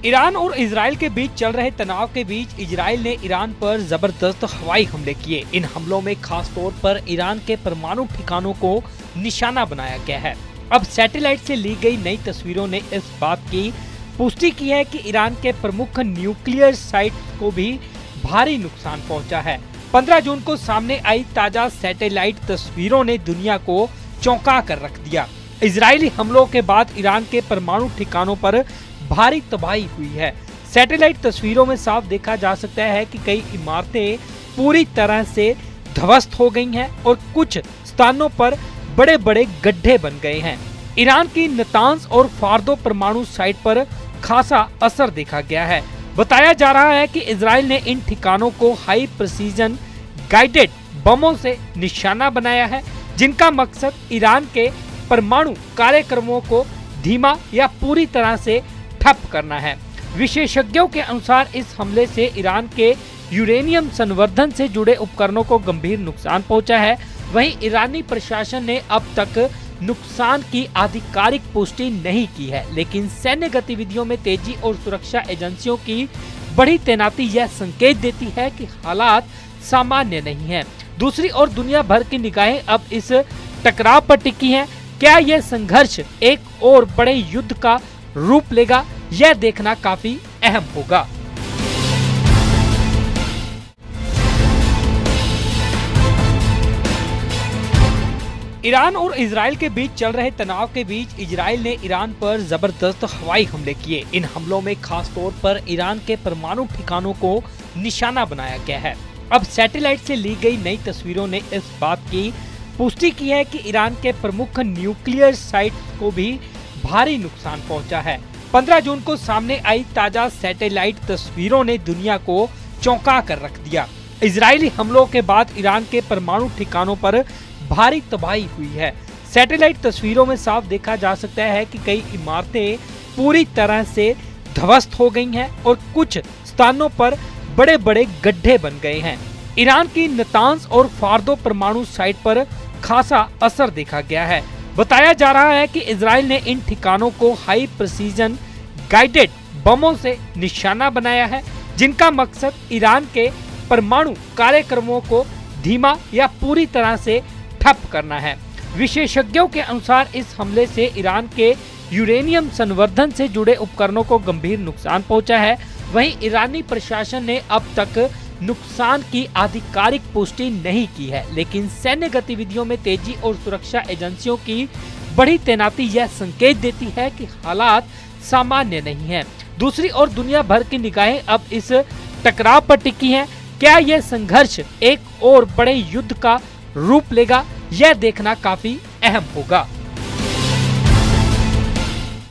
Iran और Israel के बीच चल रहे तनाव के बीच इजराइल ने ईरान पर जबरदस्त हवाई हमले किए। इन हमलों में खास तौर पर ईरान के परमाणु ठिकानों को निशाना बनाया गया है। अब सैटेलाइट से ली गई नई तस्वीरों ने इस बात की पुष्टि की है कि ईरान के प्रमुख न्यूक्लियर साइट को भी भारी नुकसान पहुंचा है। 15 जून को सामने आई ताजा सैटेलाइट तस्वीरों ने दुनिया को चौंका कर रख दिया। इजरायली हमलों के बाद ईरान के परमाणु ठिकानों पर भारी तबाही हुई है। सैटेलाइट तस्वीरों में साफ देखा जा सकता है कि कई इमारतें पूरी तरह से ध्वस्त हो गई हैं और कुछ स्थानों पर बड़े बड़े गड्ढे बन गए हैं। ईरान की नतांज और फार्दो परमाणु साइट पर खासा असर देखा गया है। बताया जा रहा है कि इजराइल ने इन ठिकानों को हाई प्रिसीजन गाइडेड बमों से निशाना बनाया है, जिनका मकसद ईरान के परमाणु कार्यक्रमों को धीमा या पूरी तरह से ठप करना है। विशेषज्ञों के अनुसार इस हमले से ईरान के यूरेनियम संवर्धन से जुड़े उपकरणों को गंभीर नुकसान पहुंचा है। वहीं ईरानी प्रशासन ने अब तक नुकसान की आधिकारिक पुष्टि नहीं की है, लेकिन सैन्य गतिविधियों में तेजी और सुरक्षा एजेंसियों की बड़ी तैनाती यह संकेत देती है कि हालात सामान्य नहीं है। दूसरी ओर दुनिया भर की निगाहें अब इस टकराव पर टिकी हैं। क्या यह संघर्ष एक और बड़े युद्ध का रूप लेगा, यह देखना काफी अहम होगा। ईरान और इजराइल के बीच चल रहे तनाव के बीच इजराइल ने ईरान पर जबरदस्त हवाई हमले किए। इन हमलों में खास तौर पर ईरान के परमाणु ठिकानों को निशाना बनाया गया है। अब सैटेलाइट से ली गई नई तस्वीरों ने इस बात की पुष्टि की है कि ईरान के प्रमुख न्यूक्लियर साइट को भी भारी नुकसान पहुंचा है। 15 जून को सामने आई ताजा सैटेलाइट तस्वीरों ने दुनिया को चौंका कर रख दिया। इजरायली हमलों के बाद ईरान के परमाणु ठिकानों पर भारी तबाही हुई है। सैटेलाइट तस्वीरों में साफ देखा जा सकता है कि कई इमारतें पूरी तरह से ध्वस्त हो गई हैं और कुछ स्थानों पर बड़े बड़े गड्ढे बन गए हैं। ईरान की नतांज और फार्दो परमाणु साइट पर खासा असर देखा गया है। बताया जा रहा है कि इजराइल ने इन ठिकानों को हाई प्रिसीजन गाइडेड बमों से निशाना बनाया है, जिनका मकसद ईरान के परमाणु कार्यक्रमों को धीमा या पूरी तरह से ठप करना है। विशेषज्ञों के अनुसार इस हमले से ईरान के यूरेनियम संवर्धन से जुड़े उपकरणों को गंभीर नुकसान पहुंचा है। वहीं ईरानी प्रशासन ने अब तक नुकसान की आधिकारिक पुष्टि नहीं की है, लेकिन सैन्य गतिविधियों में तेजी और सुरक्षा एजेंसियों की बड़ी तैनाती यह संकेत देती है कि हालात सामान्य नहीं है। दूसरी ओर दुनिया भर की निगाहें अब इस टकराव पर टिकी हैं। क्या यह संघर्ष एक और बड़े युद्ध का रूप लेगा, यह देखना काफी अहम होगा।